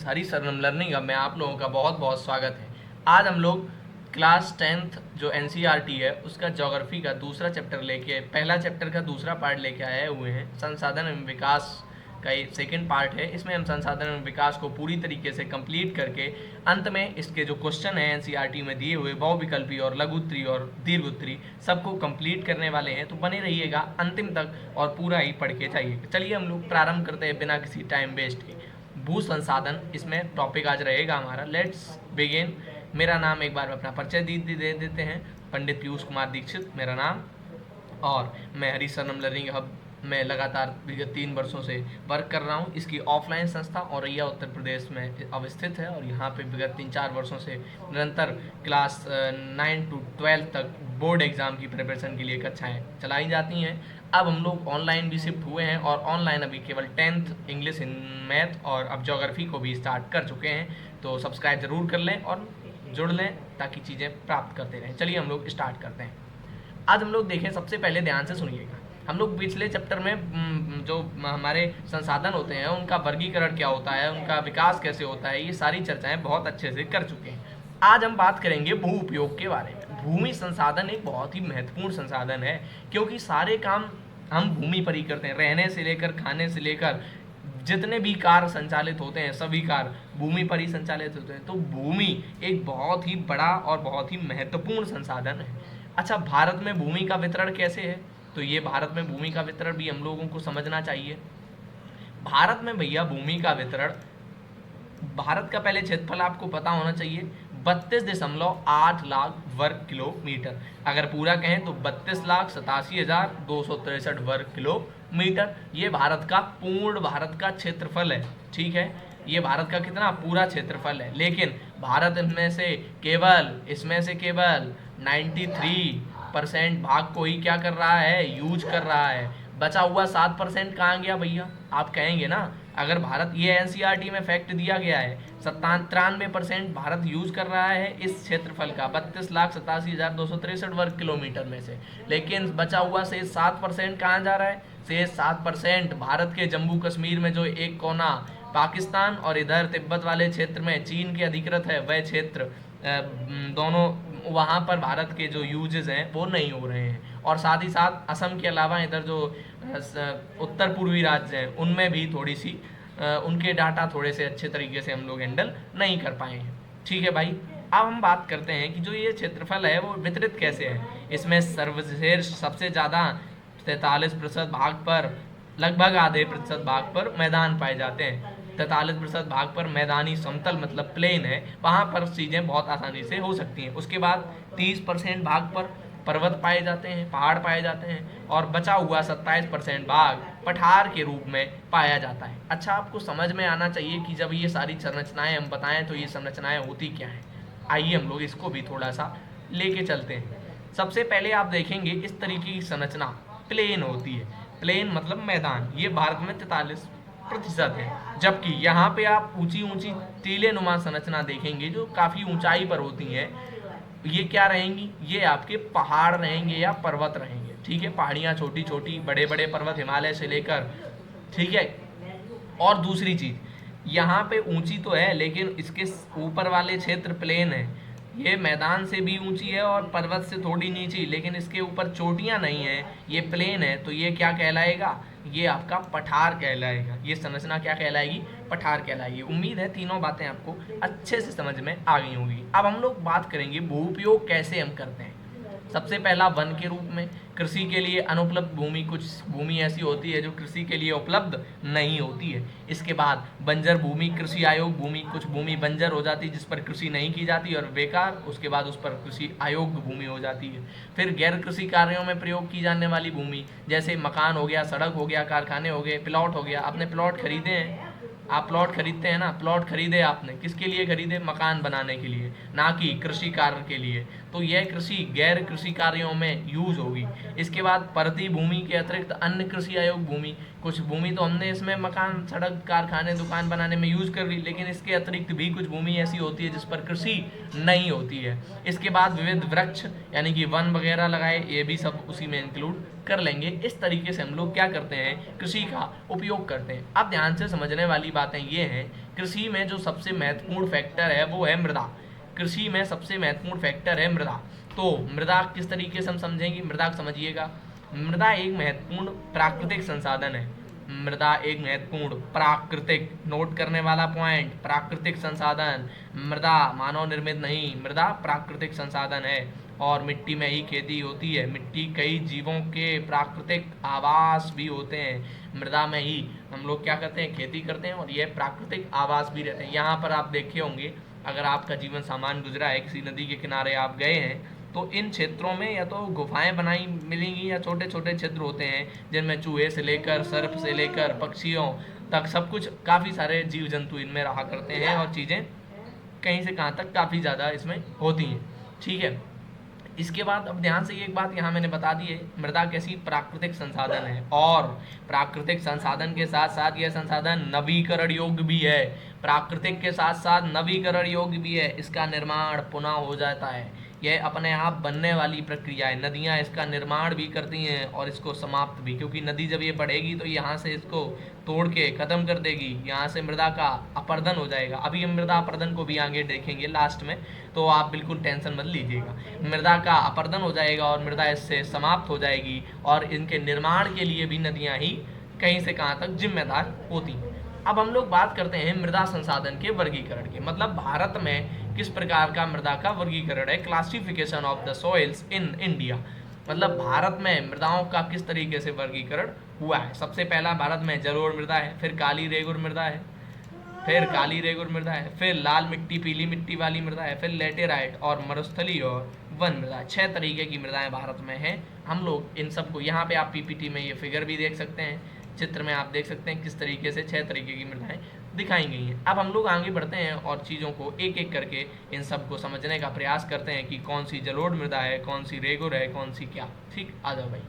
हरी Saranam learning hub में आप लोगों का बहुत बहुत स्वागत है। आज हम लोग क्लास 10th जो एनसीईआरटी है उसका ज्योग्राफी का दूसरा चैप्टर लेके पहला चैप्टर का दूसरा पार्ट लेके आए हुए हैं। संसाधन एवं विकास का एक सेकेंड पार्ट है। इसमें हम संसाधन एवं विकास को पूरी तरीके से कंप्लीट करके अंत में इसके जो क्वेश्चन है एनसीईआरटी में दिए हुए बहुविकल्पी और लघु उत्तरी और दीर्घ उत्तरी सबको कंप्लीट करने वाले हैं। तो बने रहिएगा अंतिम तक और पूरा ही पढ़ के जाइएगा। चलिए हम लोग प्रारंभ करते हैं बिना किसी टाइम वेस्ट के। भू संसाधन इसमें टॉपिक आज रहेगा हमारा। Let's begin. मेरा नाम एक बार अपना परिचय दे देते हैं। पंडित पीयूष कुमार दीक्षित मेरा नाम, और मैं हरी सरनम लर्निंग हब में लगातार विगत 3 वर्षों से वर्क कर रहा हूँ। इसकी ऑफलाइन संस्था औरैया उत्तर प्रदेश में अवस्थित है और यहाँ पे विगत 3-4 वर्षों से निरंतर क्लास 9 to 12 तक बोर्ड एग्ज़ाम की प्रिपरेशन के लिए कक्षाएँ चलाई जाती हैं। अब हम लोग ऑनलाइन भी शिफ्ट हुए हैं और ऑनलाइन अभी केवल 10th इंग्लिश, मैथ और अब ज्योग्राफी को भी स्टार्ट कर चुके हैं। तो सब्सक्राइब ज़रूर कर लें और जुड़ लें ताकि चीज़ें प्राप्त करते रहें। चलिए हम लोग स्टार्ट करते हैं। आज हम लोग देखें, सबसे पहले ध्यान से सुनिएगा। हम लोग पिछले चैप्टर में जो हमारे संसाधन होते हैं उनका वर्गीकरण क्या होता है, उनका विकास कैसे होता है, ये सारी चर्चाएं बहुत अच्छे से कर चुके हैं। आज हम बात करेंगे भू उपयोग के बारे में। भूमि संसाधन एक बहुत ही महत्वपूर्ण संसाधन है क्योंकि सारे काम हम भूमि पर ही करते हैं। रहने से लेकर खाने से लेकर जितने भी कार्य संचालित होते हैं सभी कार्य भूमि पर ही संचालित होते हैं। तो भूमि एक बहुत ही बड़ा और बहुत ही महत्वपूर्ण संसाधन है। अच्छा, भारत में भूमि का वितरण कैसे है? तो ये भारत में भूमि का वितरण भी हम लोगों को समझना चाहिए। भारत में भैया भूमि का वितरण, भारत का पहले क्षेत्रफल आपको पता होना चाहिए 32.8 लाख वर्ग किलोमीटर। अगर पूरा कहें तो 32,87,263 वर्ग किलोमीटर। ये भारत का पूर्ण भारत का क्षेत्रफल है। ठीक है, ये भारत का कितना पूरा क्षेत्रफल है। लेकिन भारत इसमें से केवल 93% भाग को ही क्या कर रहा है, यूज कर रहा है। बचा हुआ 7% कहाँ गया भैया? आप कहेंगे ना, अगर भारत, ये एनसीईआरटी में फैक्ट दिया गया है 93% भारत यूज कर रहा है इस क्षेत्रफल का 32,87,263 वर्ग किलोमीटर में से। लेकिन बचा हुआ से 7% कहाँ जा रहा है? से 7% भारत के जम्मू कश्मीर में जो एक कोना पाकिस्तान और इधर तिब्बत वाले क्षेत्र में चीन के अधिकृत है वह क्षेत्र, दोनों वहाँ पर भारत के जो यूजेस हैं वो नहीं हो रहे हैं। और साथ ही साथ असम के अलावा इधर जो उत्तर पूर्वी राज्य हैं उनमें भी थोड़ी सी उनके डाटा थोड़े से अच्छे तरीके से हम लोग हैंडल नहीं कर पाए हैं। ठीक है भाई, अब हम बात करते हैं कि जो ये क्षेत्रफल है वो वितरित कैसे है। इसमें सर्वश्रेष्ठ सबसे ज़्यादा 43% भाग पर, लगभग आधे प्रतिशत भाग पर मैदान पाए जाते हैं। 43% भाग पर मैदानी समतल मतलब प्लेन है, वहाँ पर चीज़ें बहुत आसानी से हो सकती हैं। उसके बाद 30% भाग पर पर्वत पाए जाते हैं, पहाड़ पाए जाते हैं, और बचा हुआ 27% भाग पठार के रूप में पाया जाता है। अच्छा, आपको समझ में आना चाहिए कि जब ये सारी संरचनाएं हम बताएं तो ये संरचनाएं होती क्या हैं। आइए हम लोग इसको भी थोड़ा सा लेके चलते हैं। सबसे पहले आप देखेंगे इस तरीके की संरचना प्लेन होती है। प्लेन मतलब मैदान, ये भारत में 43% है। जबकि यहाँ पे आप ऊंची ऊंची टीले नुमा संरचना देखेंगे जो काफ़ी ऊंचाई पर होती हैं। ये क्या रहेंगी? ये आपके पहाड़ रहेंगे या पर्वत रहेंगे। ठीक है, पहाड़ियाँ छोटी छोटी, बड़े बड़े पर्वत हिमालय से लेकर। ठीक है, और दूसरी चीज़, यहाँ पे ऊंची तो है लेकिन इसके ऊपर वाले क्षेत्र प्लेन है। ये मैदान से भी ऊंची है और पर्वत से थोड़ी नीची, लेकिन इसके ऊपर चोटियाँ नहीं है, ये प्लेन है। तो ये क्या कहलाएगा? ये आपका पठार कहलाएगा। ये संरचना क्या कहलाएगी? पठार कहलाएगी। उम्मीद है तीनों बातें आपको अच्छे से समझ में आ गई होंगी। अब हम लोग बात करेंगे भू उपयोग कैसे हम करते हैं। सबसे पहला वन के रूप में। कृषि के लिए अनुपलब्ध भूमि, कुछ भूमि ऐसी होती है जो कृषि के लिए उपलब्ध नहीं होती है। इसके बाद बंजर भूमि, कृषि आयोग भूमि, कुछ भूमि बंजर हो जाती है जिस पर कृषि नहीं की जाती और बेकार, उसके बाद उस पर कृषि आयोग भूमि हो जाती है। फिर गैर कृषि कार्यों में प्रयोग की जाने वाली भूमि, जैसे मकान हो गया, सड़क हो गया, कारखाने हो गए, प्लॉट हो गया। आपने प्लॉट खरीदे हैं, आप प्लॉट खरीदते हैं ना, प्लॉट खरीदे आपने, किसके लिए खरीदे? मकान बनाने के लिए, ना कि कृषि कार्य के लिए। तो यह कृषि गैर कृषि कार्यों में यूज होगी। इसके बाद परती भूमि के अतिरिक्त अन्य कृषि आयोग भूमि, कुछ भूमि तो हमने इसमें मकान, सड़क, कारखाने, दुकान बनाने में यूज कर ली, लेकिन इसके अतिरिक्त भी कुछ भूमि ऐसी होती है जिस पर कृषि नहीं होती है। इसके बाद विविध वृक्ष यानी कि वन वगैरह लगाए, ये भी सब उसी में इंक्लूड कर लेंगे। इस तरीके से हम लोग क्या करते हैं, कृषि का उपयोग करते हैं। अब ध्यान से समझने वाली बातें ये हैं, कृषि में जो सबसे महत्वपूर्ण फैक्टर है वो है मृदा। कृषि में सबसे महत्वपूर्ण फैक्टर है मृदा। तो मृदा किस तरीके से हम समझेंगे, मृदा को समझिएगा। मृदा एक महत्वपूर्ण प्राकृतिक संसाधन है। मृदा एक महत्वपूर्ण प्राकृतिक, नोट करने वाला पॉइंट, प्राकृतिक संसाधन। मृदा मानव निर्मित नहीं, मृदा प्राकृतिक संसाधन है और मिट्टी में ही खेती होती है। मिट्टी कई जीवों के प्राकृतिक आवास भी होते हैं। मृदा में ही हम लोग क्या करते हैं, खेती करते हैं और यह प्राकृतिक आवास भी रहते हैं। यहाँ पर आप देखे होंगे, अगर आपका जीवन सामान्य गुजरा है, किसी नदी के किनारे आप गए हैं, तो इन क्षेत्रों में या तो गुफाएं बनाई मिलेंगी या छोटे छोटे छिद्र होते हैं जिनमें चूहे से लेकर सर्प से लेकर पक्षियों तक सब कुछ, काफ़ी सारे जीव जंतु इनमें रहा करते हैं और चीज़ें कहीं से कहाँ तक काफ़ी ज़्यादा इसमें होती हैं। ठीक है, इसके बाद अब ध्यान से एक बात यहाँ मैंने बता दी है, मृदा कैसी प्राकृतिक संसाधन है और प्राकृतिक संसाधन के साथ साथ यह संसाधन नवीकरण योग्य भी है। प्राकृतिक के साथ साथ नवीकरण योग्य भी है। इसका निर्माण पुनः हो जाता है, यह अपने आप बनने वाली प्रक्रिया है। नदियाँ इसका निर्माण भी करती हैं और इसको समाप्त भी, क्योंकि नदी जब ये बढ़ेगी तो यहाँ से इसको तोड़ के ख़त्म कर देगी, यहाँ से मृदा का अपरदन हो जाएगा। अभी हम मृदा अपरदन को भी आगे देखेंगे लास्ट में, तो आप बिल्कुल टेंशन मत लीजिएगा। मृदा का अपरदन हो जाएगा और मृदा इससे समाप्त हो जाएगी और इनके निर्माण के लिए भी नदियाँ ही कहीं से कहाँ तक जिम्मेदार होती हैं। अब हम लोग बात करते हैं मृदा संसाधन के वर्गीकरण के, मतलब भारत में किस प्रकार का मृदा का वर्गीकरण है, classification of the soils in India. मतलब भारत में मृदाओं का किस तरीके से वर्गीकरण हुआ है। सबसे पहला भारत में जलोढ़ मृदा है, फिर काली रेगुर मृदा है, फिर लाल मिट्टी पीली मिट्टी वाली मृदा है, फिर लेटेराइट और मरुस्थलीय और वन मृदा। 6 तरीके की मृदाएं भारत में हैं। हम लोग इन सबको, यहाँ पे आप पीपीटी में ये फिगर भी देख सकते हैं, चित्र में आप देख सकते हैं किस तरीके से 6 तरीके की मृदाएं दिखाई गई हैं। अब हम लोग आगे बढ़ते हैं और चीज़ों को एक एक करके इन सब को समझने का प्रयास करते हैं कि कौन सी जलोढ़ मृदा है, कौन सी रेगुर है, कौन सी क्या। ठीक, आ जाओ भाई।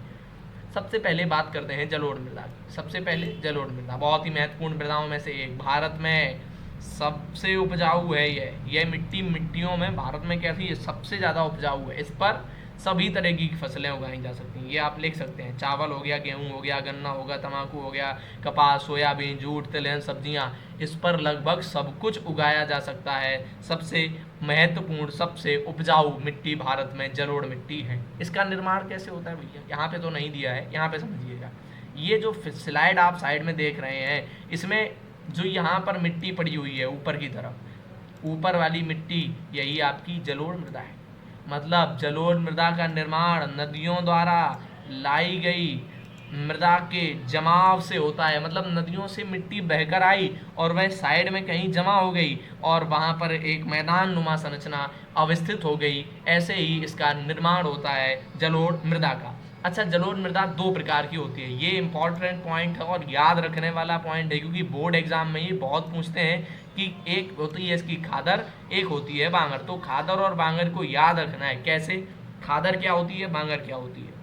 सबसे पहले बात करते हैं जलोढ़ मृदा की। सबसे पहले जलोढ़ मृदा बहुत ही महत्वपूर्ण मृदाओं में से एक, भारत में सबसे उपजाऊ है। यह मिट्टियों में भारत में कैसी है, सबसे ज़्यादा उपजाऊ है। इस पर सभी तरह की फसलें उगाई जा सकती हैं। ये आप लिख सकते हैं, चावल हो गया, गेहूं हो गया, गन्ना होगा, तंबाकू हो गया, कपास, सोयाबीन, जूट, तिलहन, सब्जियां, इस पर लगभग सब कुछ उगाया जा सकता है। सबसे महत्वपूर्ण, सबसे उपजाऊ मिट्टी भारत में जलोढ़ मिट्टी है। इसका निर्माण कैसे होता है भैया, यहाँ पे तो नहीं दिया है, यहाँ पे समझिएगा। ये जो स्लाइड आप साइड में देख रहे हैं, इसमें जो यहाँ पर मिट्टी पड़ी हुई है ऊपर की तरफ, ऊपर वाली मिट्टी, यही आपकी जलोढ़ मृदा है। मतलब जलोढ़ मृदा का निर्माण नदियों द्वारा लाई गई मृदा के जमाव से होता है। मतलब नदियों से मिट्टी बहकर आई और वह साइड में कहीं जमा हो गई और वहाँ पर एक मैदान नुमा संरचना अवस्थित हो गई। ऐसे ही इसका निर्माण होता है जलोढ़ मृदा का। अच्छा, जलोढ़ मृदा 2 प्रकार की होती है। ये इंपॉर्टेंट पॉइंट है और याद रखने वाला पॉइंट है, क्योंकि बोर्ड एग्जाम में ये बहुत पूछते हैं कि एक होती है इसकी खादर, एक होती है बांगर। तो खादर और बांगर को याद रखना है। कैसे, खादर क्या होती है, बांगर क्या होती है।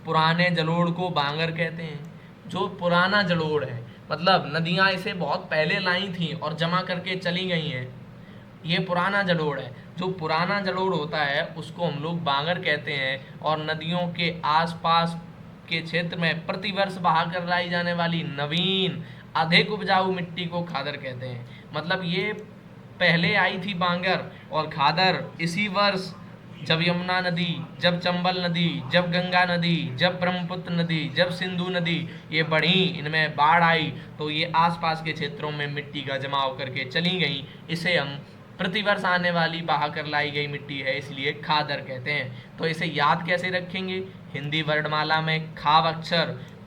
पुराने जलोढ़ को बांगर कहते हैं। जो पुराना जलोढ़ है, मतलब नदियाँ इसे बहुत पहले लाई थी और जमा करके चली गई हैं, ये पुराना जलोढ़ है। जो पुराना जलोढ़ होता है उसको हम लोग बांगर कहते हैं। और नदियों के आसपास के क्षेत्र में प्रतिवर्ष बहा कर लाई जाने वाली नवीन अधिक उपजाऊ मिट्टी को खादर कहते हैं। मतलब ये पहले आई थी बांगर और खादर इसी वर्ष, जब यमुना नदी, जब चंबल नदी, जब गंगा नदी, जब ब्रह्मपुत्र नदी, जब सिंधु नदी ये बढ़ी, इनमें बाढ़ आई, तो ये आसपास के क्षेत्रों में मिट्टी का जमाव करके चली गई। इसे हम प्रतिवर्ष आने वाली बहा कर लाई गई मिट्टी है, इसलिए खादर कहते हैं। तो इसे याद कैसे रखेंगे, हिंदी वर्णमाला में खाव अक्षर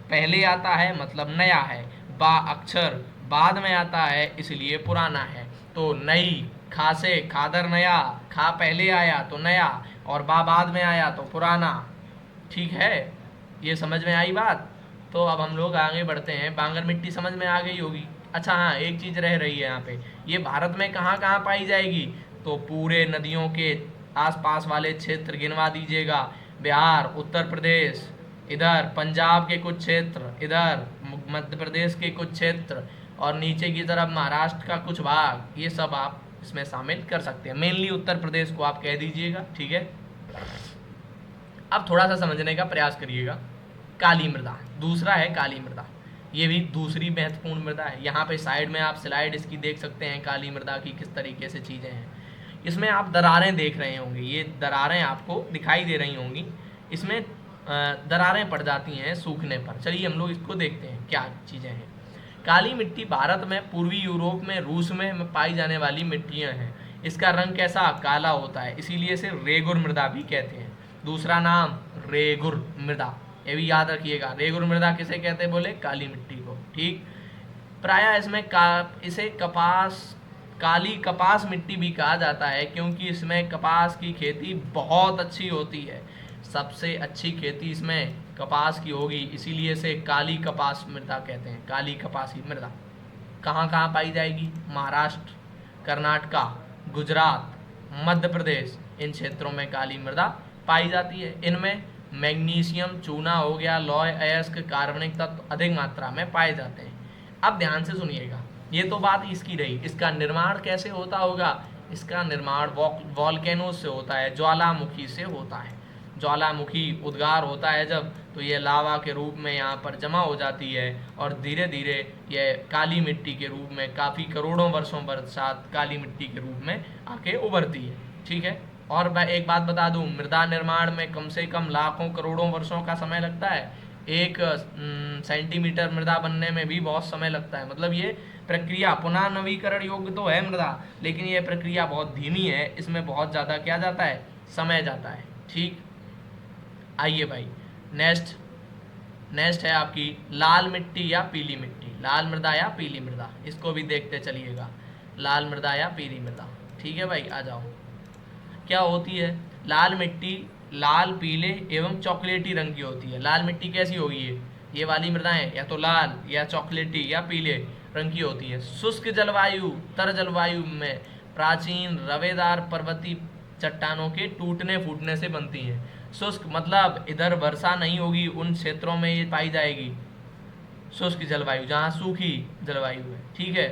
पहले आता है, मतलब नया है। बा अक्षर बाद में आता है, इसलिए पुराना है। तो नई, खा से खादर नया, खा पहले आया तो नया और बा बाद में आया तो पुराना। ठीक है, ये समझ में आई बात। तो अब हम लोग आगे बढ़ते हैं। बांगर मिट्टी समझ में आ गई होगी। अच्छा हाँ, एक चीज़ रह रही है यहाँ पे, ये भारत में कहाँ कहाँ पाई जाएगी, तो पूरे नदियों के आसपास वाले क्षेत्र गिनवा दीजिएगा। बिहार, उत्तर प्रदेश, इधर पंजाब के कुछ क्षेत्र, इधर मध्य प्रदेश के कुछ क्षेत्र और नीचे की तरफ महाराष्ट्र का कुछ भाग, ये सब आप इसमें शामिल कर सकते हैं। मेनली उत्तर प्रदेश को आप कह दीजिएगा। ठीक है, अब थोड़ा सा समझने का प्रयास करिएगा। काली मृदा, दूसरा है काली मृदा। ये भी दूसरी महत्वपूर्ण मृदा है। यहाँ पे साइड में आप स्लाइड इसकी देख सकते हैं काली मृदा की किस तरीके से चीज़ें हैं। इसमें आप दरारें देख रहे होंगे, ये दरारें आपको दिखाई दे रही होंगी, इसमें दरारें पड़ जाती हैं सूखने पर। चलिए हम लोग इसको देखते हैं क्या चीज़ें हैं। काली मिट्टी भारत में, पूर्वी यूरोप में, रूस में पाई जाने वाली मिट्टियाँ हैं। इसका रंग कैसा, काला होता है, इसीलिए इसे रेगुर मृदा भी कहते हैं। दूसरा नाम रेगुर मृदा, ये भी याद रखिएगा। रेगुर मृदा किसे कहते हैं बोले, काली मिट्टी को। ठीक, प्रायः इसमें इसे काली कपास मिट्टी भी कहा जाता है, क्योंकि इसमें कपास की खेती बहुत अच्छी होती है। सबसे अच्छी खेती इसमें कपास की होगी, इसीलिए इसे काली कपास मृदा कहते हैं, काली कपासी मृदा। कहाँ कहाँ पाई जाएगी, महाराष्ट्र, कर्नाटका, गुजरात, मध्य प्रदेश, इन क्षेत्रों में काली मृदा पाई जाती है। इनमें मैग्नीशियम, चूना हो गया, लौह अयस्क, कार्बनिक तत्व अधिक मात्रा में पाए जाते हैं। अब ध्यान से सुनिएगा, ये तो बात इसकी रही। इसका निर्माण कैसे होता होगा, इसका निर्माण वॉल्केनो से होता है, ज्वालामुखी से होता है। ज्वालामुखी उद्गार होता है जब, तो ये लावा के रूप में यहाँ पर जमा हो जाती है और धीरे धीरे ये काली मिट्टी के रूप में काफ़ी करोड़ों वर्षों पश्चात काली मिट्टी के रूप में आके उभरती है। ठीक है, और मैं एक बात बता दूं, मृदा निर्माण में कम से कम लाखों करोड़ों वर्षों का समय लगता है। 1 सेंटीमीटर मृदा बनने में भी बहुत समय लगता है। मतलब ये प्रक्रिया पुनः नवीकरण योग्य तो है मृदा, लेकिन ये प्रक्रिया बहुत धीमी है, इसमें बहुत ज़्यादा क्या जाता है, समय जाता है। ठीक, आइए भाई, नेक्स्ट है आपकी लाल मिट्टी या पीली मिट्टी। लाल मृदा या पीली मृदा, इसको भी देखते चलिएगा। लाल मृदा या पीली मृदा, ठीक है भाई, आ जाओ। क्या होती है लाल मिट्टी, लाल, पीले एवं चॉकलेटी रंग की होती है। लाल मिट्टी कैसी होगी, ये वाली मृदाएं या तो लाल या चॉकलेटी या पीले रंग की होती है। शुष्क जलवायु, तर जलवायु में प्राचीन रवेदार पर्वतीय चट्टानों के टूटने फूटने से बनती हैं। शुष्क मतलब इधर वर्षा नहीं होगी, उन क्षेत्रों में ये पाई जाएगी शुष्क जलवायु, जहाँ सूखी जलवायु है। ठीक है,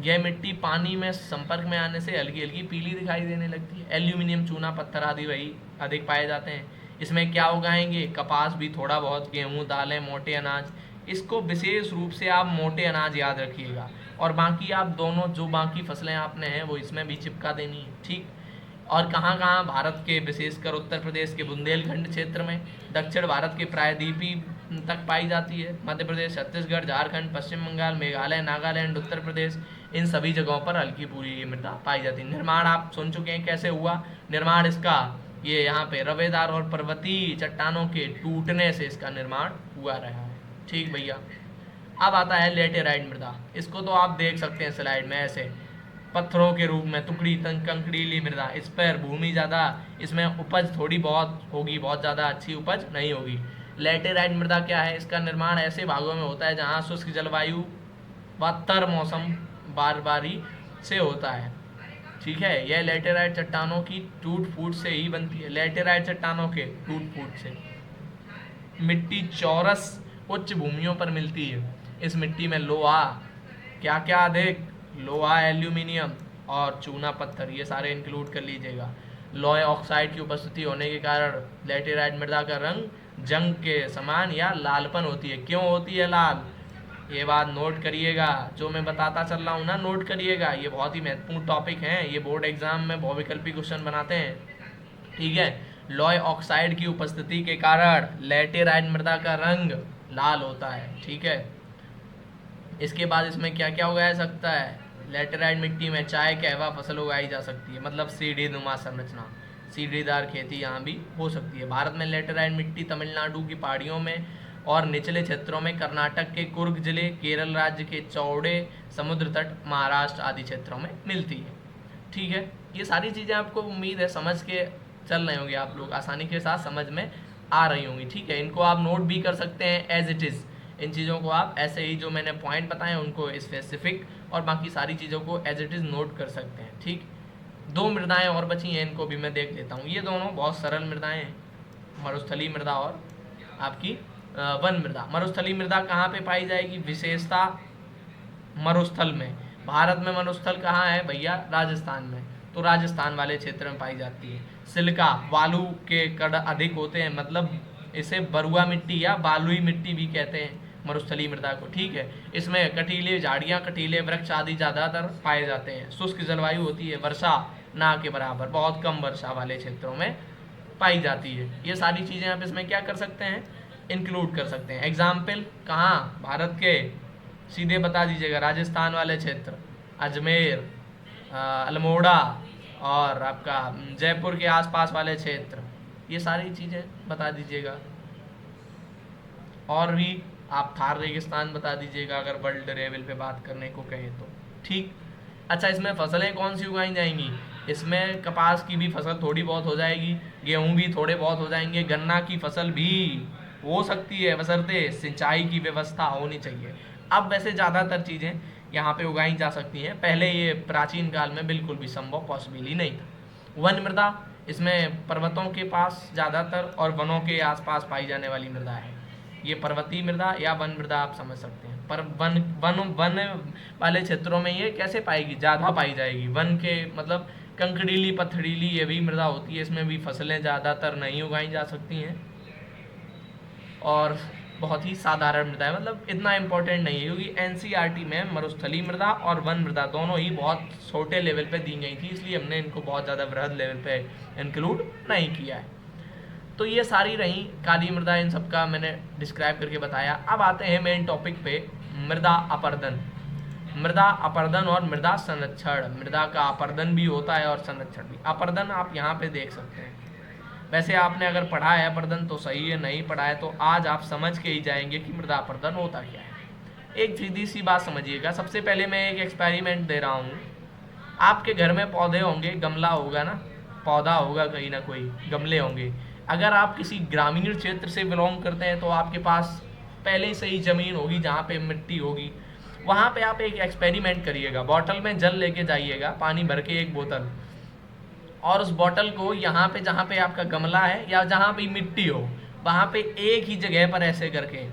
यह मिट्टी पानी में संपर्क में आने से हल्की हल्की पीली दिखाई देने लगती है। एल्यूमिनियम, चूना पत्थर आदि वही अधिक पाए जाते हैं। इसमें क्या उगाएंगे, कपास भी थोड़ा बहुत, गेहूँ, दालें, मोटे अनाज। इसको विशेष रूप से आप मोटे अनाज याद रखिएगा, और बाकी आप दोनों जो बाकी फसलें आपने हैं वो इसमें भी चिपका देनी है। ठीक, और कहाँ कहाँ भारत के, विशेषकर उत्तर प्रदेश के बुंदेलखंड क्षेत्र में, दक्षिण भारत के प्रायद्वीपी तक पाई जाती है। मध्य प्रदेश, छत्तीसगढ़, झारखंड, पश्चिम बंगाल, मेघालय, नागालैंड, उत्तर प्रदेश, इन सभी जगहों पर हल्की पूरी मृदा पाई जाती है। निर्माण आप सुन चुके हैं कैसे हुआ निर्माण इसका, ये यहाँ पे रवेदार और पर्वतीय चट्टानों के टूटने से इसका निर्माण हुआ रहा है। ठीक भैया, अब आता है लेटेराइट मृदा। इसको तो आप देख सकते हैं स्लाइड में, ऐसे पत्थरों के रूप में टुकड़ी कंकड़ीली मृदा। इस पर भूमि ज़्यादा, इसमें उपज थोड़ी बहुत होगी, बहुत ज़्यादा अच्छी उपज नहीं होगी। लेटेराइट मृदा क्या है, इसका निर्माण ऐसे भागों में होता है जहाँ शुष्क जलवायु व तर मौसम बारबारी से होता है। ठीक है, यह लेटेराइट चट्टानों की टूट फूट से ही बनती है। लेटेराइट चट्टानों के टूट फूट से मिट्टी चौरस उच्च भूमियों पर मिलती है। इस मिट्टी में लोहा, क्या क्या अधिक, लोहा, एल्यूमिनियम और चूना पत्थर, ये सारे इंक्लूड कर लीजिएगा। लौह ऑक्साइड की उपस्थिति होने के कारण लेटेराइट मृदा का रंग जंग के समान या लालपन होती है। क्यों होती है लाल, ये बात नोट करिएगा, जो मैं बताता चल रहा हूँ ना, नोट करिएगा, ये बहुत ही महत्वपूर्ण टॉपिक है, ये बोर्ड एग्जाम में बहुविकल्पी क्वेश्चन बनाते हैं। ठीक है, लौह ऑक्साइड की उपस्थिति के कारण लेटेराइट मृदा का रंग लाल होता है। ठीक है, इसके बाद इसमें क्या क्या उगाया सकता है, लेटेराइट मिट्टी में चाय, कहवा फसल उगाई जा सकती है, मतलब सीढ़ी नुमा संरचना, सीढ़ीदार खेती यहाँ भी हो सकती है। भारत में लेटेराइट मिट्टी तमिलनाडु की पहाड़ियों में और निचले क्षेत्रों में, कर्नाटक के कुर्ग जिले, केरल राज्य के चौड़े समुद्र तट, महाराष्ट्र आदि क्षेत्रों में मिलती है। ठीक है, ये सारी चीज़ें आपको उम्मीद है समझ के चल रहे होंगे आप लोग, आसानी के साथ समझ में आ रही होंगी। ठीक है, इनको आप नोट भी कर सकते हैं एज इट इज़। इन चीज़ों को आप ऐसे ही, जो मैंने पॉइंट बताए उनको स्पेसिफिक, और बाकी सारी चीज़ों को एज इट इज़ नोट कर सकते हैं। ठीक, 2 मृदाएं और बची हैं, इनको भी मैं देख लेता हूँ। ये दोनों बहुत सरल मृदाएं हैं, मरुस्थलीय मृदा और आपकी वन मृदा। मरुस्थलीय मृदा कहाँ पे पाई जाएगी, विशेषता मरुस्थल में। भारत में मरुस्थल कहाँ है भैया, राजस्थान में, तो राजस्थान वाले क्षेत्र में पाई जाती है। सिलिका, बालू के कण अधिक होते हैं, मतलब इसे बरुआ मिट्टी या बालुई मिट्टी भी कहते हैं मरुस्थलीय मृदा को, ठीक है। इसमें कटीले झाड़ियाँ, कटीले वृक्ष आदि ज़्यादातर पाए जाते हैं। शुष्क जलवायु होती है, वर्षा ना के बराबर, बहुत कम वर्षा वाले क्षेत्रों में पाई जाती है। ये सारी चीज़ें आप इसमें क्या कर सकते हैं, इंक्लूड कर सकते हैं। एग्जाम्पल कहाँ, भारत के सीधे बता दीजिएगा, राजस्थान वाले क्षेत्र, अजमेर, अल्मोड़ा और आपका जयपुर के आसपास वाले क्षेत्र, ये सारी चीज़ें बता दीजिएगा। और भी आप थार रेगिस्तान बता दीजिएगा अगर वर्ल्ड लेवल पे बात करने को कहें तो, ठीक। अच्छा, इसमें फसलें कौन सी उगाई जाएंगी, इसमें कपास की भी फसल थोड़ी बहुत हो जाएगी, गेहूं भी थोड़े बहुत हो जाएंगे, गन्ना की फसल भी हो सकती है, बशर्ते सिंचाई की व्यवस्था होनी चाहिए। अब वैसे ज़्यादातर चीज़ें यहाँ पे उगाई जा सकती हैं, पहले ये प्राचीन काल में बिल्कुल भी संभव पॉसिबल ही नहीं था। वन मृदा, इसमें पर्वतों के पास ज़्यादातर और वनों के आसपास पाई जाने वाली मृदा है। ये पर्वतीय मृदा या वन मृदा आप समझ सकते हैं। पर वन वन वन वाले क्षेत्रों में ये कैसे पाएगी, ज़्यादा पाई जाएगी। वन के मतलब कंकड़ीली पथरीली ये भी मृदा होती है, इसमें भी फसलें ज़्यादातर नहीं उगाई जा सकती हैं और बहुत ही साधारण मृदा है, मतलब इतना इम्पोर्टेंट नहीं है, क्योंकि एनसीईआरटी में मरुस्थलीय मृदा और वन मृदा दोनों ही बहुत छोटे लेवल पे दी गई थी, इसलिए हमने इनको बहुत ज़्यादा वृहद लेवल पे इंक्लूड नहीं किया है। तो ये सारी रही काली मृदा, इन सब का मैंने डिस्क्राइब करके बताया। अब आते हैं मेन टॉपिक पे, मृदा अपर्दन। मृदा अपर्दन और मृदा संरक्षण। मृदा का अपर्दन भी होता है और संरक्षण भी। अपर्दन आप यहाँ पे देख सकते हैं। वैसे आपने अगर पढ़ा है अपर्दन तो सही है, नहीं पढ़ा है तो आज आप समझ के ही जाएंगे कि मृदा अपर्दन होता क्या है। एक सीधी सी बात समझिएगा। सबसे पहले मैं एक एक्सपेरिमेंट दे रहा हूँ। आपके घर में पौधे होंगे, गमला होगा ना, पौधा होगा कहीं ना कोई, गमले होंगे। अगर आप किसी ग्रामीण क्षेत्र से बिलोंग करते हैं तो आपके पास पहले से ही ज़मीन होगी जहाँ पे मिट्टी होगी। वहाँ पे आप एक एक्सपेरिमेंट करिएगा। बॉटल में जल लेके जाइएगा, पानी भर के एक बोतल, और उस बॉटल को यहाँ पे जहाँ पे आपका गमला है या जहाँ पे मिट्टी हो वहाँ पे एक ही जगह पर ऐसे करके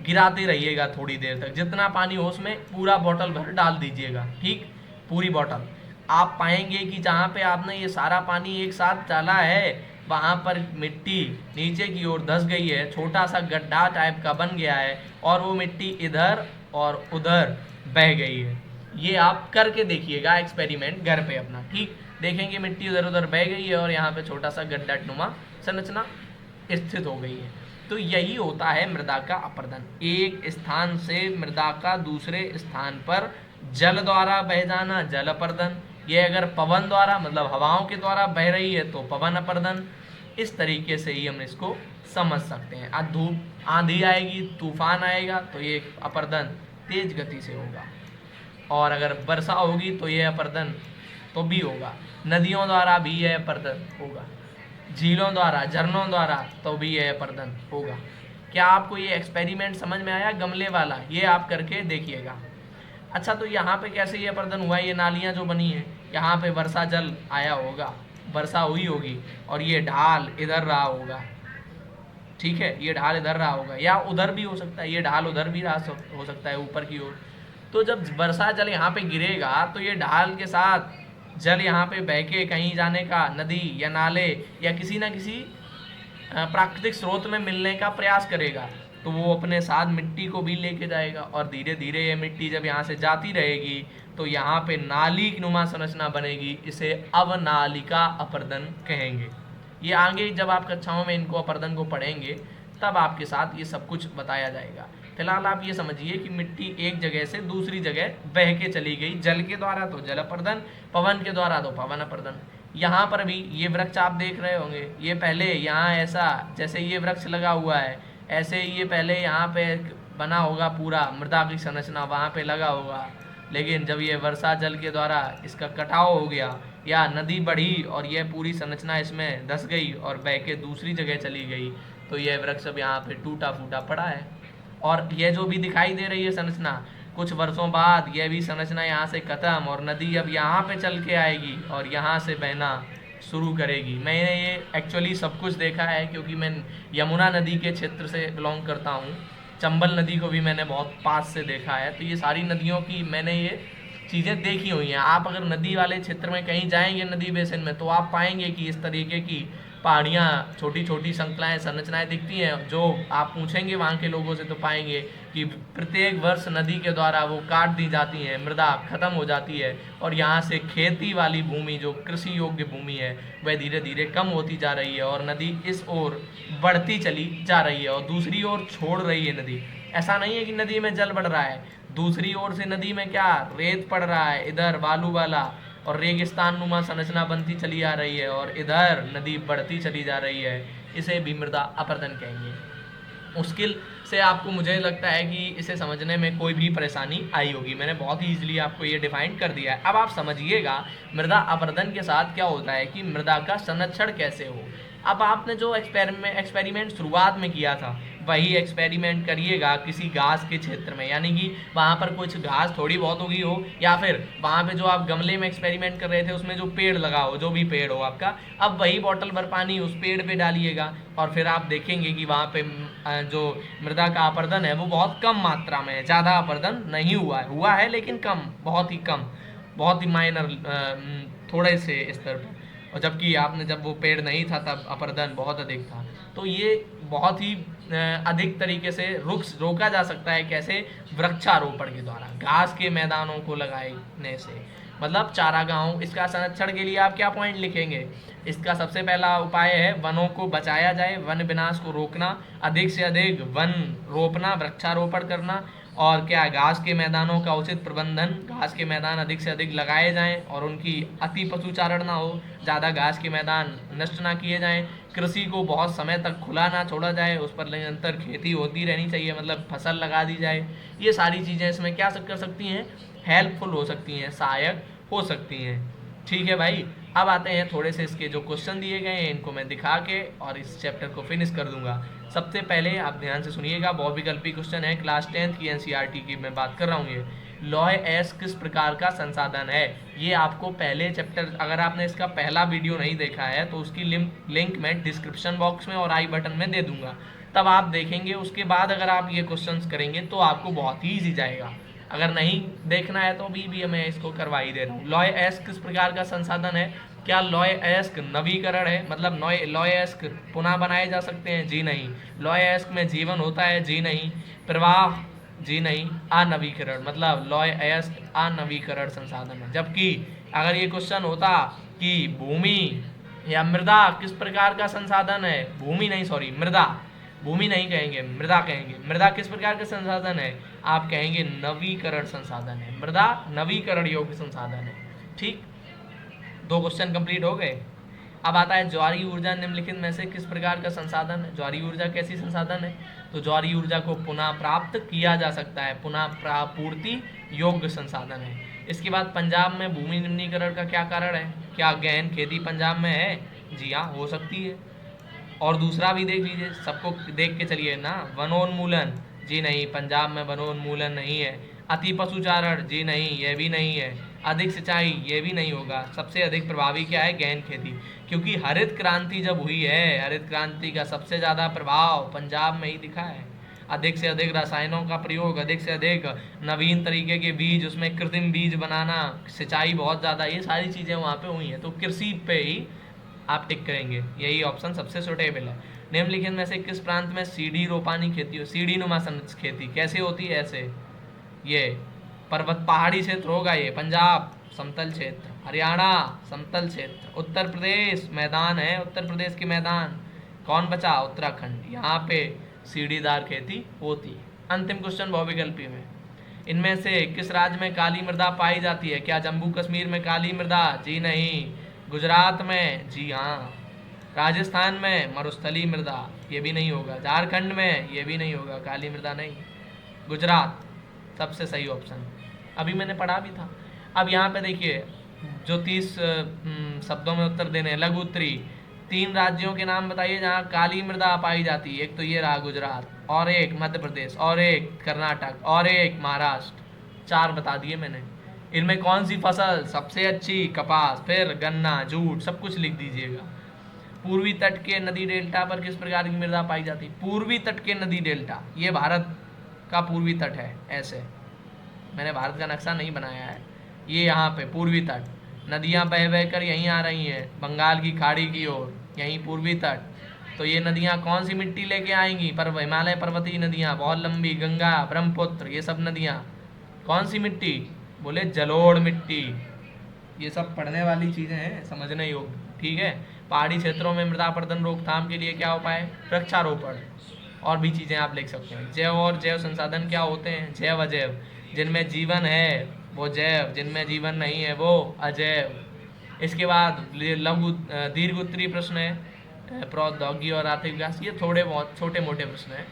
गिराते रहिएगा थोड़ी देर तक। जितना पानी हो उसमें पूरा बॉटल भर डाल दीजिएगा, ठीक, पूरी बॉटल। आप पाएंगे कि जहाँ पे आपने ये सारा पानी एक साथ डाला है वहाँ पर मिट्टी नीचे की ओर धंस गई है, छोटा सा गड्ढा टाइप का बन गया है और वो मिट्टी इधर और उधर बह गई है। ये आप करके देखिएगा एक्सपेरिमेंट घर पे अपना, ठीक। देखेंगे मिट्टी उधर उधर बह गई है और यहाँ पे छोटा सा गड्ढा नुमा संरचना स्थित हो गई है। तो यही होता है मृदा का अपर्दन। एक स्थान से मृदा का दूसरे स्थान पर जल द्वारा बह जाना, जल अपर्दन। ये अगर पवन द्वारा मतलब हवाओं के द्वारा बह रही है तो पवन अपर्दन। इस तरीके से ही हम इसको समझ सकते हैं। आज धूप आंधी आएगी, तूफान आएगा तो ये अपर्दन तेज गति से होगा, और अगर वर्षा होगी तो ये अपर्दन तो भी होगा। नदियों द्वारा भी यह अपर्दन होगा, झीलों द्वारा, झरनों द्वारा तो भी यह अपर्दन होगा। क्या आपको ये एक्सपेरिमेंट समझ में आया गमले वाला? ये आप करके देखिएगा। अच्छा, तो यहाँ पे कैसे ये अपर्दन हुआ? ये नालियाँ जो बनी हैं, यहाँ पे वर्षा जल आया होगा, वर्षा हुई होगी और ये ढाल इधर रहा होगा, ठीक है, ये ढाल इधर रहा होगा या उधर भी हो सकता है, ये ढाल उधर भी रहा हो सकता है ऊपर की ओर। तो जब वर्षा जल यहाँ पे गिरेगा तो ये ढाल के साथ जल यहाँ पे बह के कहीं जाने का, नदी या नाले या किसी ना किसी प्राकृतिक स्रोत में मिलने का प्रयास करेगा। तो वो अपने साथ मिट्टी को भी लेके जाएगा और धीरे धीरे ये मिट्टी जब यहाँ से जाती रहेगी तो यहाँ पे नाली नुमा संरचना बनेगी। इसे अवनालिका अपर्दन कहेंगे। ये आगे जब आप कक्षाओं में इनको अपर्दन को पढ़ेंगे तब आपके साथ ये सब कुछ बताया जाएगा। फिलहाल आप ये समझिए कि मिट्टी एक जगह से दूसरी जगह बह के चली गई, जल के द्वारा तो जल अपर्दन, पवन के द्वारा तो पवन अपर्दन। यहाँ पर भी ये वृक्ष आप देख रहे होंगे, ये पहले यहाँ ऐसा जैसे ये वृक्ष लगा हुआ है ऐसे ये पहले यहाँ पे बना होगा पूरा मृदा की संरचना, वहाँ पे लगा होगा। लेकिन जब ये वर्षा जल के द्वारा इसका कटाव हो गया या नदी बढ़ी और यह पूरी संरचना इसमें धंस गई और बह के दूसरी जगह चली गई तो यह वृक्ष अब यहाँ पे टूटा फूटा पड़ा है। और यह जो भी दिखाई दे रही है संरचना, कुछ वर्षों बाद यह भी संरचना यहाँ से खत्म और नदी अब यहाँ पे चल के आएगी और यहाँ से बहना शुरू करेगी। मैंने ये एक्चुअली सब कुछ देखा है क्योंकि मैं यमुना नदी के क्षेत्र से बिलोंग करता हूँ। चंबल नदी को भी मैंने बहुत पास से देखा है। तो ये सारी नदियों की मैंने ये चीज़ें देखी हुई हैं। आप अगर नदी वाले क्षेत्र में कहीं जाएंगे नदी बेसिन में तो आप पाएंगे कि इस तरीके की पहाड़ियाँ, छोटी छोटी श्रृंखलाएँ, संरचनाएँ दिखती हैं, जो आप पूछेंगे वहाँ के लोगों से तो पाएंगे कि प्रत्येक वर्ष नदी के द्वारा वो काट दी जाती हैं, मृदा खत्म हो जाती है और यहाँ से खेती वाली भूमि, जो कृषि योग्य भूमि है, वह धीरे धीरे कम होती जा रही है और नदी इस ओर बढ़ती चली जा रही है और दूसरी ओर छोड़ रही है नदी। ऐसा नहीं है कि नदी में जल बढ़ रहा है, दूसरी ओर से नदी में क्या रेत पड़ रहा है, इधर बालू वाला और रेगिस्तान नुमा संरचना बनती चली आ रही है और इधर नदी बढ़ती चली जा रही है। इसे भी मृदा अपरदन कहेंगे। मुश्किल से आपको, मुझे लगता है कि इसे समझने में कोई भी परेशानी आई होगी। मैंने बहुत ही ईजिली आपको ये डिफाइन कर दिया है। अब आप समझिएगा मृदा अपरदन के साथ क्या होता है कि मृदा का संरक्षण कैसे हो। अब आपने जो एक्सपेरिमेंट शुरुआत में किया था वही एक्सपेरिमेंट करिएगा किसी घास के क्षेत्र में, यानी कि वहाँ पर कुछ घास थोड़ी बहुत होगी हो, या फिर वहाँ पे जो आप गमले में एक्सपेरिमेंट कर रहे थे उसमें जो पेड़ लगा हो, जो भी पेड़ हो आपका, अब वही बॉटल भर पानी उस पेड़ पे डालिएगा और फिर आप देखेंगे कि वहाँ पे जो मृदा का अपरदन है वो बहुत कम मात्रा में है, ज़्यादा अपरदन नहीं हुआ है लेकिन कम, बहुत ही कम, बहुत ही माइनर, थोड़े से स्तर पर। और जबकि आपने जब वो पेड़ नहीं था तब अपरदन बहुत अधिक था। तो ये बहुत ही अधिक तरीके से रोका जा सकता है। कैसे? वृक्षारोपण के द्वारा, घास के मैदानों को लगाने से, मतलब चारागाहों। इसका संरक्षण के लिए आप क्या पॉइंट लिखेंगे? इसका सबसे पहला उपाय है वनों को बचाया जाए, वन विनाश को रोकना, अधिक से अधिक वन रोपना, वृक्षारोपण करना, और क्या, घास के मैदानों का उचित प्रबंधन, घास के मैदान अधिक से अधिक लगाए जाएं और उनकी अति पशुचारण ना हो, ज़्यादा घास के मैदान नष्ट ना किए जाएं, कृषि को बहुत समय तक खुला ना छोड़ा जाए, उस पर निरंतर खेती होती रहनी चाहिए, मतलब फसल लगा दी जाए। ये सारी चीज़ें इसमें क्या कर सकती हैं? हेल्पफुल हो सकती हैं, सहायक हो सकती हैं। ठीक है भाई, अब आते हैं थोड़े से इसके जो क्वेश्चन दिए गए हैं इनको मैं दिखा के और इस चैप्टर को फिनिश कर दूंगा। सबसे पहले आप ध्यान से सुनिएगा, बहुविकल्पी क्वेश्चन है, क्लास 10th की एनसीईआरटी की मैं बात कर रहा हूँ। ये लौह एस किस प्रकार का संसाधन है? ये आपको पहले चैप्टर, अगर आपने इसका पहला वीडियो नहीं देखा है तो उसकी लिंक मैं डिस्क्रिप्शन बॉक्स में और आई बटन में दे दूंगा, तब आप देखेंगे। उसके बाद अगर आप ये क्वेश्चन करेंगे तो आपको बहुत ही ईजी जाएगा। अगर नहीं देखना है तो भी मैं इसको करवा ही दे रहा हूँ। लौह अयस्क किस प्रकार का संसाधन है? क्या लौह अयस्क नवीकरण है, मतलब लौह अयस्क पुनः बनाए जा सकते हैं? जी नहीं। लौह अयस्क में जीवन होता है? जी नहीं। प्रवाह? जी नहीं। अनवीकरण, मतलब लौह अयस्क अनवीकरण संसाधन है। जबकि अगर ये क्वेश्चन होता कि भूमि या मृदा किस प्रकार का संसाधन है, भूमि नहीं, सॉरी, मृदा, भूमि नहीं कहेंगे, मृदा कहेंगे। मृदा किस प्रकार का संसाधन है? आप कहेंगे नवीकरण संसाधन है। मृदा नवीकरण योग्य संसाधन है। ठीक, 2 क्वेश्चन कंप्लीट हो गए। अब आता है ज्वारीय ऊर्जा निम्नलिखित में से किस प्रकार का संसाधन है? ज्वारीय ऊर्जा कैसी संसाधन है? तो ज्वारीय ऊर्जा को पुनः प्राप्त किया जा सकता है, पुनः प्रापूर्ति योग्य संसाधन है। इसके बाद पंजाब में भूमि निम्नीकरण का क्या कारण है? क्या गहन खेती पंजाब में है? जी हाँ, हो सकती है। और दूसरा भी देख लीजिए, सबको देख के चलिए ना। वनोन्मूलन? जी नहीं, पंजाब में वनोन्मूलन नहीं है। अति पशुचारण? जी नहीं, यह भी नहीं है। अधिक सिंचाई? ये भी नहीं होगा। सबसे अधिक प्रभावी क्या है? गहन खेती, क्योंकि हरित क्रांति जब हुई है, हरित क्रांति का सबसे ज़्यादा प्रभाव पंजाब में ही दिखा है। अधिक से अधिक रसायनों का प्रयोग, अधिक से अधिक नवीन तरीके के बीज, उसमें कृत्रिम बीज बनाना, सिंचाई बहुत ज़्यादा, ये सारी चीज़ें वहाँ पे हुई हैं। तो कृषि पे ही आप टिक करेंगे, यही ऑप्शन सबसे सुटेबल है। निम्नलिखित में से किस प्रांत में सीढ़ी रोपानी खेती हो? सीढ़ी नुमा खेती कैसे होती है? ऐसे, ये पर्वत पहाड़ी क्षेत्र होगा, ये पंजाब समतल क्षेत्र, हरियाणा समतल क्षेत्र, उत्तर प्रदेश मैदान है, उत्तर प्रदेश के मैदान, कौन बचा? उत्तराखंड, यहाँ पे सीढ़ीदार खेती होती है। अंतिम क्वेश्चन बहुविकल्पी में, इनमें से किस राज्य में काली मृदा पाई जाती है? क्या जम्मू कश्मीर में काली मृदा? जी नहीं। गुजरात में? जी हाँ। राजस्थान में मरुस्थली मृदा? ये भी नहीं होगा। झारखंड में? ये भी नहीं होगा, काली मृदा नहीं। गुजरात सबसे सही ऑप्शन, अभी मैंने पढ़ा भी था। अब यहाँ पे देखिए, जो 30 शब्दों में उत्तर देने हैं, लघु उत्तरी। 3 राज्यों के नाम बताइए जहाँ काली मृदा पाई जाती है। एक तो ये रहा गुजरात, और एक मध्य प्रदेश, और एक कर्नाटक, और एक महाराष्ट्र। 4 बता दिए मैंने। इनमें कौन सी फसल सबसे अच्छी? कपास, फिर गन्ना, जूट, सब कुछ लिख दीजिएगा। पूर्वी तट के नदी डेल्टा पर किस प्रकार की मृदा पाई जाती है? पूर्वी तट के नदी डेल्टा, ये भारत का पूर्वी तट है। ऐसे मैंने भारत का नक्शा नहीं बनाया है, ये यहाँ पे पूर्वी तट, नदियाँ बह बह कर यहीं आ रही हैं बंगाल की खाड़ी की ओर, यहीं पूर्वी तट। तो ये नदियाँ कौन सी मिट्टी लेके आएंगी? हिमालय पर्वतीय नदियाँ, बहुत लंबी, गंगा, ब्रह्मपुत्र, ये सब नदियाँ। कौन सी मिट्टी? बोले जलोढ़ मिट्टी। ये सब पढ़ने वाली चीज़ें हैं, समझने योग्य, ठीक है। पहाड़ी क्षेत्रों में मृदा अपरदन रोकथाम के लिए क्या उपाय? वृक्षारोपण। और भी चीज़ें आप लिख सकते हैं। जैव और जैव संसाधन क्या होते हैं? जैव अजैव। जिनमें जीवन है वो जैव, जिनमें जीवन नहीं है वो अजैव। इसके बाद लघु दीर्घ उत्तरीय प्रश्न है, प्रौद्योगिकी और आर्थिक विकास। ये थोड़े बहुत छोटे मोटे प्रश्न हैं,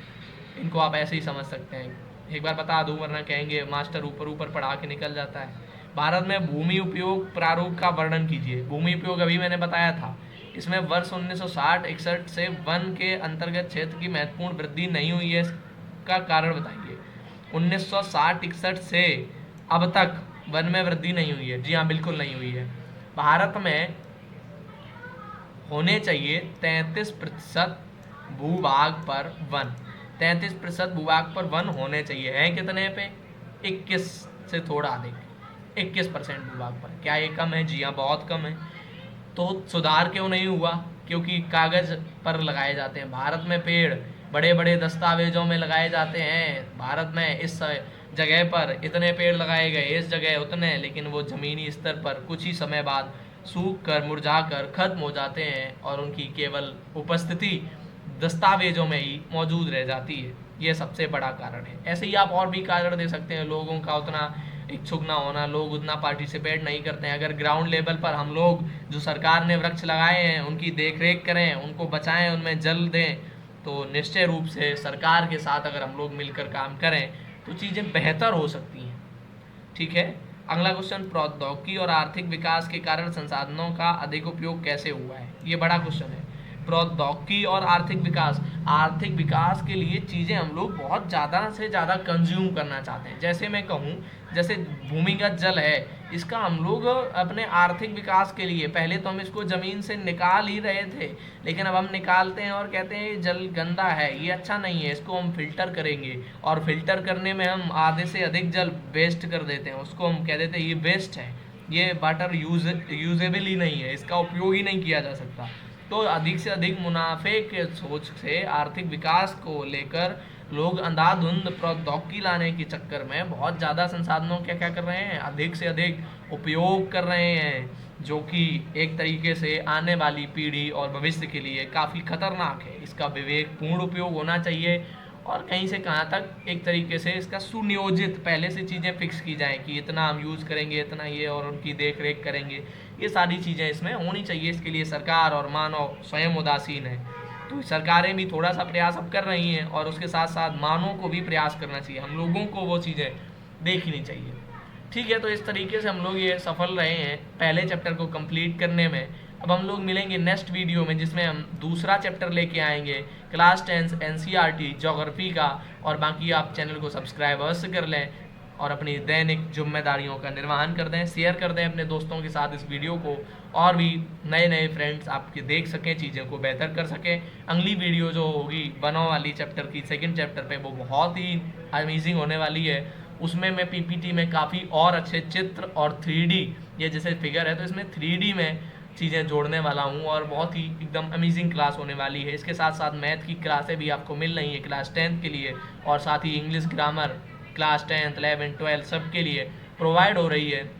इनको आप ऐसे ही समझ सकते हैं। एक बार बता दूं, वरना कहेंगे मास्टर ऊपर ऊपर पढ़ा के निकल जाता है। भारत में भूमि उपयोग प्रारूप का वर्णन कीजिए। भूमि उपयोग अभी मैंने बताया था। इसमें वर्ष 1960-61 से वन के अंतर्गत क्षेत्र की महत्वपूर्ण वृद्धि नहीं हुई है, इसका कारण बताइए। 1960-61 से अब तक वन में वृद्धि नहीं हुई है। जी हाँ, बिल्कुल नहीं हुई है। भारत में होने चाहिए 33% भूभाग पर वन। 33% भूभाग पर वन होने चाहिए। हैं कितने पे? 21 से थोड़ा अधिक, 21% भूभाग पर। क्या ये कम है? जी हाँ, बहुत कम है। तो सुधार क्यों नहीं हुआ? क्योंकि कागज पर लगाए जाते हैं। भारत में पेड़ बड़े बड़े दस्तावेजों में लगाए जाते हैं। भारत में इस जगह पर इतने पेड़ लगाए गए, इस जगह उतने, लेकिन वो ज़मीनी स्तर पर कुछ ही समय बाद सूख कर, मुरझा कर खत्म हो जाते हैं और उनकी केवल उपस्थिति दस्तावेजों में ही मौजूद रह जाती है। ये सबसे बड़ा कारण है। ऐसे ही आप और भी कारण दे सकते हैं। लोगों का उतना इच्छुक ना होना, लोग उतना पार्टिसिपेट नहीं करते हैं। अगर ग्राउंड लेवल पर हम लोग जो सरकार ने वृक्ष लगाए हैं उनकी देख रेख करें, उनको बचाएं, उनमें जल दें, तो निश्चय रूप से सरकार के साथ अगर हम लोग मिलकर काम करें तो चीज़ें बेहतर हो सकती हैं, ठीक है। अगला क्वेश्चन, प्रौद्योगिकी और आर्थिक विकास के कारण संसाधनों का अधिक उपयोग कैसे हुआ है? ये बड़ा क्वेश्चन है। प्रौद्योगिकी और आर्थिक विकास। आर्थिक विकास के लिए चीज़ें हम लोग बहुत ज़्यादा से ज़्यादा कंज्यूम करना चाहते हैं। जैसे मैं कहूँ, जैसे भूमिगत जल है, इसका हम लोग अपने आर्थिक विकास के लिए, पहले तो हम इसको ज़मीन से निकाल ही रहे थे, लेकिन अब हम निकालते हैं और कहते हैं ये जल गंदा है, ये अच्छा नहीं है, इसको हम फिल्टर करेंगे। और फिल्टर करने में हम आधे से अधिक जल वेस्ट कर देते हैं, उसको हम कह देते हैं ये वेस्ट है, ये वाटर यूजेबल ही नहीं है, इसका उपयोग ही नहीं किया जा सकता। तो अधिक से अधिक मुनाफे के सोच से आर्थिक विकास को लेकर लोग अंधाधुंध प्रौद्योगिकी लाने के चक्कर में बहुत ज़्यादा संसाधनों क्या क्या कर रहे हैं? अधिक से अधिक उपयोग कर रहे हैं, जो कि एक तरीके से आने वाली पीढ़ी और भविष्य के लिए काफ़ी खतरनाक है। इसका विवेकपूर्ण उपयोग होना चाहिए और कहीं से कहाँ तक एक तरीके से इसका सुनियोजित पहले से चीज़ें फिक्स की जाएँ कि इतना हम यूज़ करेंगे, इतना ये, और उनकी देख रेख करेंगे। ये सारी चीज़ें इसमें होनी चाहिए। इसके लिए सरकार और मानव स्वयं उदासीन है। तो सरकारें भी थोड़ा सा प्रयास अब कर रही हैं और उसके साथ साथ मानव को भी प्रयास करना चाहिए। हम लोगों को वो चीज़ें देखनी चाहिए, ठीक है। तो इस तरीके से हम लोग ये सफल रहे हैं पहले चैप्टर को कंप्लीट करने में। अब हम लोग मिलेंगे नेक्स्ट वीडियो में, जिसमें हम दूसरा चैप्टर लेके आएंगे, क्लास 10 एनसीईआरटी ज्योग्राफी का। और बाकी आप चैनल को सब्सक्राइब अवश्य कर लें और अपनी दैनिक जिम्मेदारियों का निर्वहन कर दें, शेयर कर दें अपने दोस्तों के साथ इस वीडियो को, और भी नए नए फ्रेंड्स आपके देख सकें, चीज़ों को बेहतर कर सकें। अगली वीडियो जो होगी वनों वाली चैप्टर की, सेकंड चैप्टर पे, वो बहुत ही अमेजिंग होने वाली है। उसमें मैं पीपीटी में काफ़ी और अच्छे चित्र और 3D, ये जैसे फिगर है तो इसमें 3D में चीज़ें जोड़ने वाला हूँ और बहुत ही एकदम अमेजिंग क्लास होने वाली है। इसके साथ साथ मैथ की क्लासें भी आपको मिल रही हैं क्लास 10 के लिए, और साथ ही इंग्लिश ग्रामर क्लास 10, 11, 12 सब के लिए प्रोवाइड हो रही है।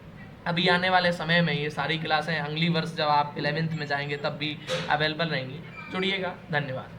अभी आने वाले समय में ये सारी क्लासें अगली वर्ष जब आप 11th में जाएंगे तब भी अवेलेबल रहेंगी। जुड़िएगा। धन्यवाद।